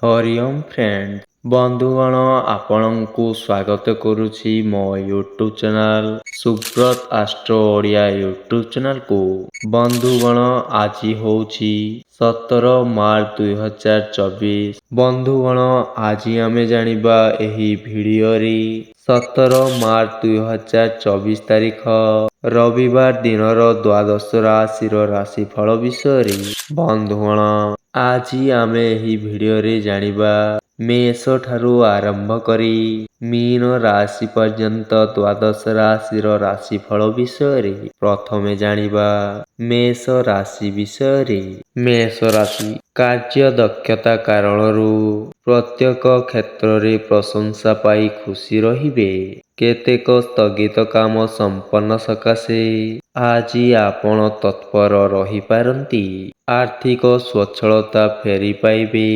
Hariom friend ବନ୍ଧୁଗଣ ଆପଣଙ୍କୁ ସ୍ୱାଗତ କରୁଛି ମୋ YouTube channel Subrata astro Odia YouTube ଚ୍ୟାନେଲ୍କୁ। ବନ୍ଧୁଗଣ ଆଜି ହେଉଛି 17 ମାର୍ଚ୍ଚ 2024। ବନ୍ଧୁଗଣ ଆଜି ଆମେ ଜାଣିବା ଏହି ଭିଡ଼ିଓରେ 17 ମାର୍ଚ୍ଚ 2024 ତାରିଖ ରବିବାର ଦିନର ଦ୍ୱାଦଶ ରାଶିର ରାଶିଫଳ ବିଷୟରେ। ବନ୍ଧୁଗଣ ଆଜି ଆମେ ଏହି ଭିଡ଼ିଓରେ ଜାଣିବା ମେଷ ଠାରୁ ଆରମ୍ଭ କରି ମୀନ ରାଶି ପର୍ଯ୍ୟନ୍ତ ଦ୍ୱାଦଶ ରାଶିର ରାଶିଫଳ ବିଷୟରେ। ପ୍ରଥମେ ଜାଣିବା ମେଷ ରାଶି ବିଷୟରେ। ମେଷ ରାଶି କାର୍ଯ୍ୟ ଦକ୍ଷତା କାରଣରୁ ପ୍ରତ୍ୟେକ କ୍ଷେତ୍ରରେ ପ୍ରଶଂସା ପାଇ ଖୁସି ରହିବେ। କେତେକ ସ୍ଥଗିତ କାମ ସମ୍ପନ୍ନ ସକାଶେ ଆଜି ଆପଣ ତତ୍ପର ରହିପାରନ୍ତି। ଆର୍ଥିକ ସ୍ୱଚ୍ଛଳତା ଫେରି ପାଇବେ।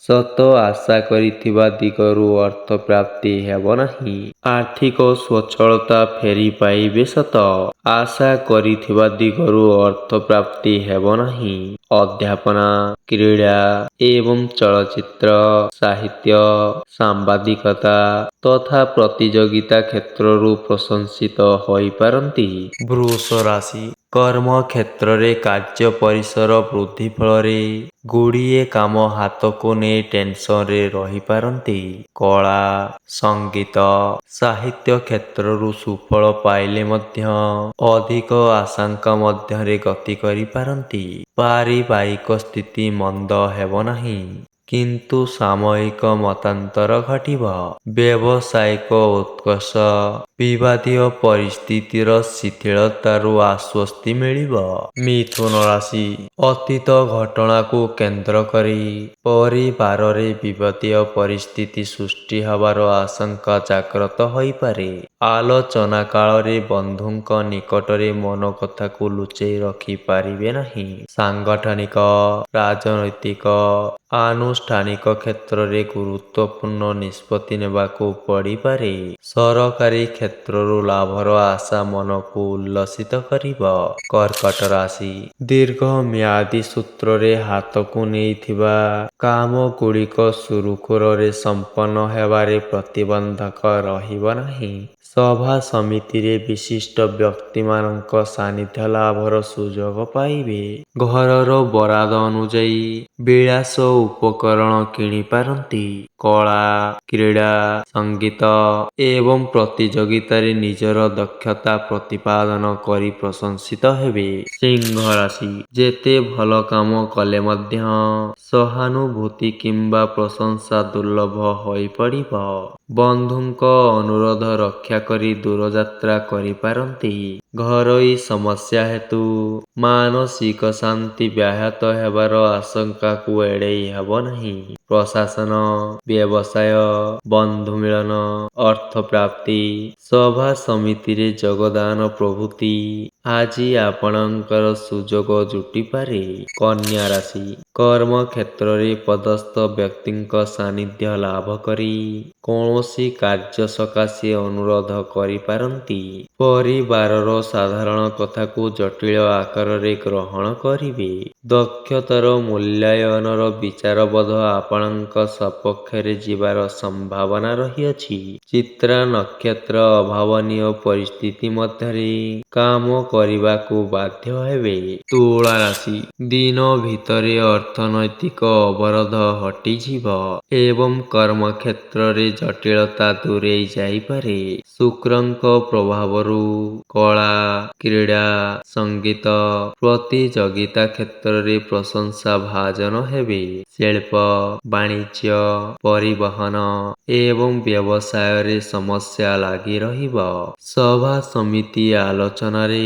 ସତ ଆଶା କରିଥିବା ଦିଗରୁ ଅର୍ଥ ପ୍ରାପ୍ତି ହେବ ନାହିଁ। ଆର୍ଥିକ ସ୍ୱଚ୍ଛଳତା ଫେରି ପାଇବେ ସତ ଆଶା କରିଥିବା ଦିଗରୁ ଅର୍ଥ ପ୍ରାପ୍ତି ହେବ ନାହିଁ। ଅଧ୍ୟାପନା କ୍ରୀଡ଼ା ଏବଂ ଚଳଚ୍ଚିତ୍ର ସାହିତ୍ୟ ସାମ୍ବାଦିକତା ତଥା ପ୍ରତିଯୋଗିତା କ୍ଷେତ୍ରରୁ ପ୍ରଶଂସିତ ହୋଇପାରନ୍ତି। ବୃଷ ରାଶି କର୍ମ କ୍ଷେତ୍ରରେ କାର୍ଯ୍ୟ ପରିସର ବୃଦ୍ଧି ଫଳରେ ଗୁଡ଼ିଏ କାମ ହାତକୁ ନେଇ ଟେନସନରେ ରହିପାରନ୍ତି। କଳା ସଙ୍ଗୀତ ସାହିତ୍ୟ କ୍ଷେତ୍ରରୁ ସୁଫଳ ପାଇଲେ ମଧ୍ୟ ଅଧିକ ଆଶଙ୍କା ମଧ୍ୟରେ ଗତି କରିପାରନ୍ତି। ପାରିବାରିକ ସ୍ଥିତି ମନ୍ଦ ହେବ ନାହିଁ କିନ୍ତୁ ସାମୟିକ ମତାନ୍ତର ଘଟିବ। ବ୍ୟବସାୟିକ ଉତ୍କର୍ଷ ବିବାଦୀୟ ପରିସ୍ଥିତିର ଶିଥିଳତାରୁ ଆଶ୍ୱସ୍ତି ମିଳିବ। ମିଥୁନ ରାଶି ଅତୀତ ଘଟଣାକୁ କେନ୍ଦ୍ର କରି ପରିବାରରେ ବିବାଦୀୟ ପରିସ୍ଥିତି ସୃଷ୍ଟି ହେବାର ଆଶଙ୍କା ଜାଗ୍ରତ ହୋଇପାରେ। ଆଲୋଚନା କାଳରେ ବନ୍ଧୁଙ୍କ ନିକଟରେ ମନ କଥାକୁ ଲୁଚେଇ ରଖିପାରିବେ ନାହିଁ। ସାଂଗଠନିକ ରାଜନୈତିକ ଆନୁଷ୍ଠାନିକ କ୍ଷେତ୍ରରେ ଗୁରୁତ୍ୱପୂର୍ଣ୍ଣ ନିଷ୍ପତ୍ତି ନେବାକୁ ପଡ଼ିପାରେ। ସରକାରୀ କ୍ଷେତ୍ରରୁ ଲାଭର ଆଶା ମନକୁ ଉଲ୍ଲସିତ କରିବ। କର୍କଟ ରାଶି ଦୀର୍ଘମିଆଦୀ ସୂତ୍ରରେ ହାତକୁ ନେଇଥିବା କାମଗୁଡ଼ିକ ସୁରୁଖୁରୁରେ ସମ୍ପନ୍ନ ହେବାରେ ପ୍ରତିବନ୍ଧକ ରହିବ ନାହିଁ। ସଭା ସମିତିରେ ବିଶିଷ୍ଟ ବ୍ୟକ୍ତିମାନଙ୍କ ସାନ୍ନିଧ୍ୟ ଲାଭର ସୁଯୋଗ ପାଇବେ। ଘରର ବରାଦ ଅନୁଯାୟୀ ବିଳାସ ଉପକରଣ କିଣିପାରନ୍ତି। କଳା କ୍ରୀଡ଼ା ସଙ୍ଗୀତ ଏବଂ ପ୍ରତିଯୋଗିତାରେ ନିଜର ଦକ୍ଷତା ପ୍ରତିପାଦନ କରି ପ୍ରଶଂସିତ ହେବେ। ସିଂହ ରାଶି ଯେତେ ଭଲ କାମ କଲେ ମଧ୍ୟ ସହାନୁଭୂତି କିମ୍ବା ପ୍ରଶଂସା ଦୁର୍ଲଭ ହୋଇପଡ଼ିବ। ବନ୍ଧୁଙ୍କ ଅନୁରୋଧ ରକ୍ଷା କରି ଦୂରଯାତ୍ରା କରିପାରନ୍ତି। ଘରୋଇ ସମସ୍ୟା ହେତୁ ମାନସିକ ଶାନ୍ତି ବ୍ୟାହତ ହେବାର ଆଶଙ୍କାକୁ ଏଡ଼େଇ ହେବ ନାହିଁ। ପ୍ରଶାସନ ବ୍ୟବସାୟ ବନ୍ଧୁ ମିଳନ ଅର୍ଥପ୍ରାପ୍ତି ସଭା ସମିତିରେ ଯୋଗଦାନ ପ୍ରଭୃତି ଆଜି ଆପଣଙ୍କର ସୁଯୋଗ ଜୁଟିପାରେ। କନ୍ୟା ରାଶି କର୍ମକ୍ଷେତ୍ରରେ ପଦସ୍ଥ ବ୍ୟକ୍ତିଙ୍କ ସାନ୍ନିଧ୍ୟ ଲାଭ କରି କୌଣସି କାର୍ଯ୍ୟ ସକାଶେ ଅନୁରୋଧ କରିପାରନ୍ତି। ପରିବାରର ସାଧାରଣ କଥାକୁ ଜଟିଳ ଆକାରରେ ଗ୍ରହଣ କରିବେ। ଦକ୍ଷତାର ମୂଲ୍ୟାୟନର ବିଚାରବୋଧ ଆପଣଙ୍କ ସପକ୍ଷରେ ଯିବାର ସମ୍ଭାବନା ରହିଅଛି। ଚିତ୍ରା ନକ୍ଷତ୍ର ଅଭାବନୀୟ ପରିସ୍ଥିତି ମଧ୍ୟରେ କାମ କରିବାକୁ ବାଧ୍ୟ ହେବେ। ତୁଳା ରାଶି ଦିନ ଭିତରେ ଅର୍ଥନୈତିକ ଅବରୋଧ ହଟିଯିବ ଏବଂ କର୍ମକ୍ଷେତ୍ରରେ ଜଟିଳତା ଦୂରେଇ ଯାଇପାରେ। ଶୁକ୍ରଙ୍କ ପ୍ରଭାବରୁ କଳା କ୍ରୀଡ଼ା ସଙ୍ଗୀତ ପ୍ରତିଯୋଗିତା କ୍ଷେତ୍ରରେ ପ୍ରଶଂସା ଭାଜନ ହେବେ। ଶିଳ୍ପ ବାଣିଜ୍ୟ ପରିବହନ ଏବଂ ବ୍ୟବସାୟରେ ସମସ୍ୟା ଲାଗି ରହିବ। ସଭା ସମିତି ଆଲୋଚନାରେ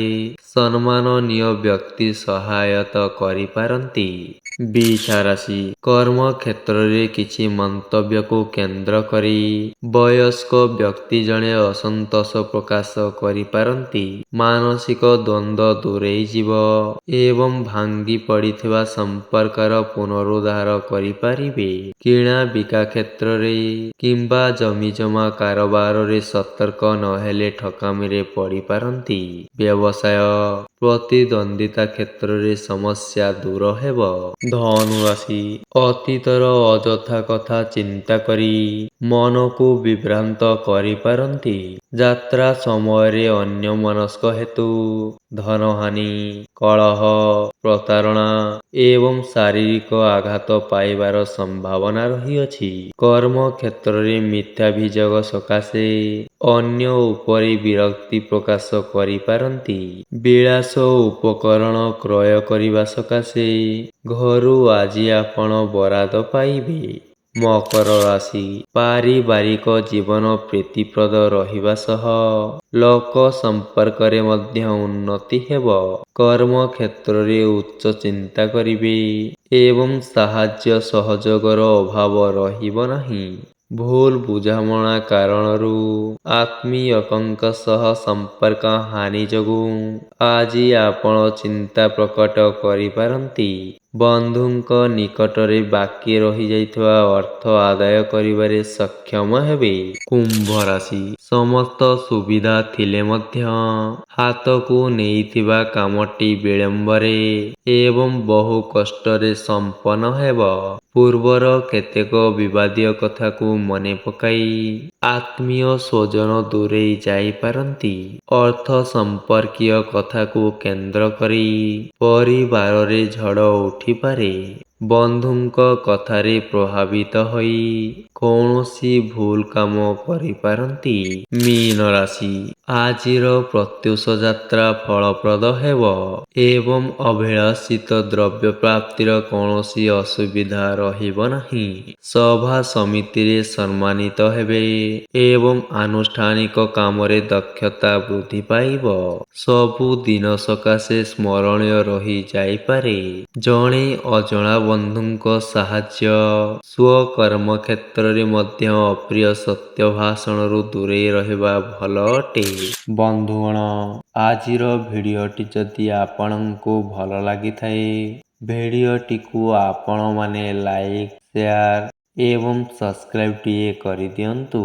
ସମ୍ମାନନୀୟ ବ୍ୟକ୍ତି ସହାୟତା କରିପାରନ୍ତି। ବିଛା ରାଶି କର୍ମକ୍ଷେତ୍ରରେ କିଛି ମନ୍ତବ୍ୟକୁ କେନ୍ଦ୍ର କରି ବୟସ୍କ ବ୍ୟକ୍ତି ଜଣେ ଅସନ୍ତୋଷ ପ୍ରକାଶ କରିପାରନ୍ତି। ମାନସିକ ଦ୍ୱନ୍ଦ୍ୱ ଦୂରେଇ ଯିବ ଏବଂ ଭାଙ୍ଗି ପଡ଼ିଥିବା ସମ୍ପର୍କର ପୁନରୁଦ୍ଧାର କରିପାରିବେ। କିଣା ବିକା କ୍ଷେତ୍ରରେ କିମ୍ବା ଜମିଜମା କାରବାରରେ ସତର୍କ ନହେଲେ ଠକାମିରେ ପଡ଼ିପାରନ୍ତି। ବ୍ୟବସାୟ ପ୍ରତିଦ୍ୱନ୍ଦ୍ୱିତା କ୍ଷେତ୍ରରେ ସମସ୍ୟା ଦୂର ହେବ। ଧନୁ ରାଶି ଅତୀତର ଅଯଥା କଥା ଚିନ୍ତା କରି ମନକୁ ବିଭ୍ରାନ୍ତ କରିପାରନ୍ତି। ଯାତ୍ରା ସମୟରେ ଅନ୍ୟମନସ୍କ ହେତୁ ଧନହାନି, କଳହ, ପ୍ରତାରଣା ଏବଂ ଶାରୀରିକ ଆଘାତ ପାଇବାର ସମ୍ଭାବନା ରହିଅଛି। କର୍ମକ୍ଷେତ୍ରରେ ମିଥ୍ୟାଭିଯୋଗ ସକାଶେ ଅନ୍ୟ ଉପରେ ବିରକ୍ତି ପ୍ରକାଶ କରିପାରନ୍ତି। ବିଳାସ ଉପକରଣ କ୍ରୟ କରିବା ସକାଶେ ଘରୁ ଆଜି ଆପଣ ବରାଦ ପାଇବେ। ମକର ରାଶି ପାରିବାରିକ ଜୀବନ ପ୍ରୀତିପ୍ରଦ ରହିବା ସହ ଲୋକ ସମ୍ପର୍କରେ ମଧ୍ୟ ଉନ୍ନତି ହେବ। କର୍ମକ୍ଷେତ୍ରରେ ଉଚ୍ଚ ଚିନ୍ତା କରିବେ ଏବଂ ସାହାଯ୍ୟ ସହଯୋଗର ଅଭାବ ରହିବ ନାହିଁ। ଭୁଲ ବୁଝାମଣା କାରଣରୁ ଆତ୍ମୀୟଙ୍କ ସହ ସମ୍ପର୍କ ହାନି ଯୋଗୁଁ ଆଜି ଆପଣ ଚିନ୍ତା ପ୍ରକଟ କରିପାରନ୍ତି। ବନ୍ଧୁଙ୍କ ନିକଟରେ ବାକି ରହିଯାଇଥିବା ଅର୍ଥ ଆଦାୟ କରିବାରେ ସକ୍ଷମ ହେବେ। କୁମ୍ଭ ରାଶି ସମସ୍ତ ସୁବିଧା ଥିଲେ ମଧ୍ୟ ହାତକୁ ନେଇଥିବା କାମଟି ବିଳମ୍ବରେ ଏବଂ ବହୁ କଷ୍ଟରେ ସମ୍ପନ୍ନ ହେବ। ପୂର୍ବର କେତେକ ବିବାଦୀୟ କଥାକୁ ମନେ ପକାଇ ଆତ୍ମୀୟ ସ୍ୱଜନ ଦୂରେଇ ଯାଇପାରନ୍ତି। ଅର୍ଥ ସମ୍ପର୍କୀୟ କଥାକୁ କେନ୍ଦ୍ର କରି ପରିବାରରେ ଝଡ଼ ଉଠିପାରେ। ବନ୍ଧୁଙ୍କ କଥାରେ ପ୍ରଭାବିତ ହୋଇ କୌଣସି ଭୁଲ କାମ କରିପାରନ୍ତି। ମୀନ ରାଶି ଆଜିର ପ୍ରତ୍ୟୁଷ ଯାତ୍ରା ଫଳପ୍ରଦ ହେବ ଏବଂ ଅଭିଳାଷିତ ଦ୍ରବ୍ୟ ପ୍ରାପ୍ତିର କୌଣସି ଅସୁବିଧା ରହିବ ନାହିଁ। ସଭା ସମିତିରେ ସମ୍ମାନିତ ହେବେ ଏବଂ ଆନୁଷ୍ଠାନିକ କାମରେ ଦକ୍ଷତା ବୃଦ୍ଧି ପାଇବ। ସବୁ ଦିନ ସକାଶେ ସ୍ମରଣୀୟ ରହି ଯାଇପାରେ। ଜଣେ ଅଜଣା ବନ୍ଧୁଙ୍କ ସାହାଯ୍ୟ ସ୍ୱକର୍ମକ୍ଷେତ୍ରରେ ମଧ୍ୟ ଅପ୍ରିୟ ସତ୍ୟ ଭାଷଣରୁ ଦୂରେଇ ରହିବା ଭଲ ଅଟେ। ବନ୍ଧୁଗଣ, ଆଜିର ଭିଡ଼ିଓଟି ଯଦି ଆପଣଙ୍କୁ ଭଲ ଲାଗିଥାଏ, ଭିଡ଼ିଓଟିକୁ ଆପଣମାନେ ଲାଇକ୍, ସେୟାର ଏବଂ ସବସ୍କ୍ରାଇବଟିଏ କରିଦିଅନ୍ତୁ।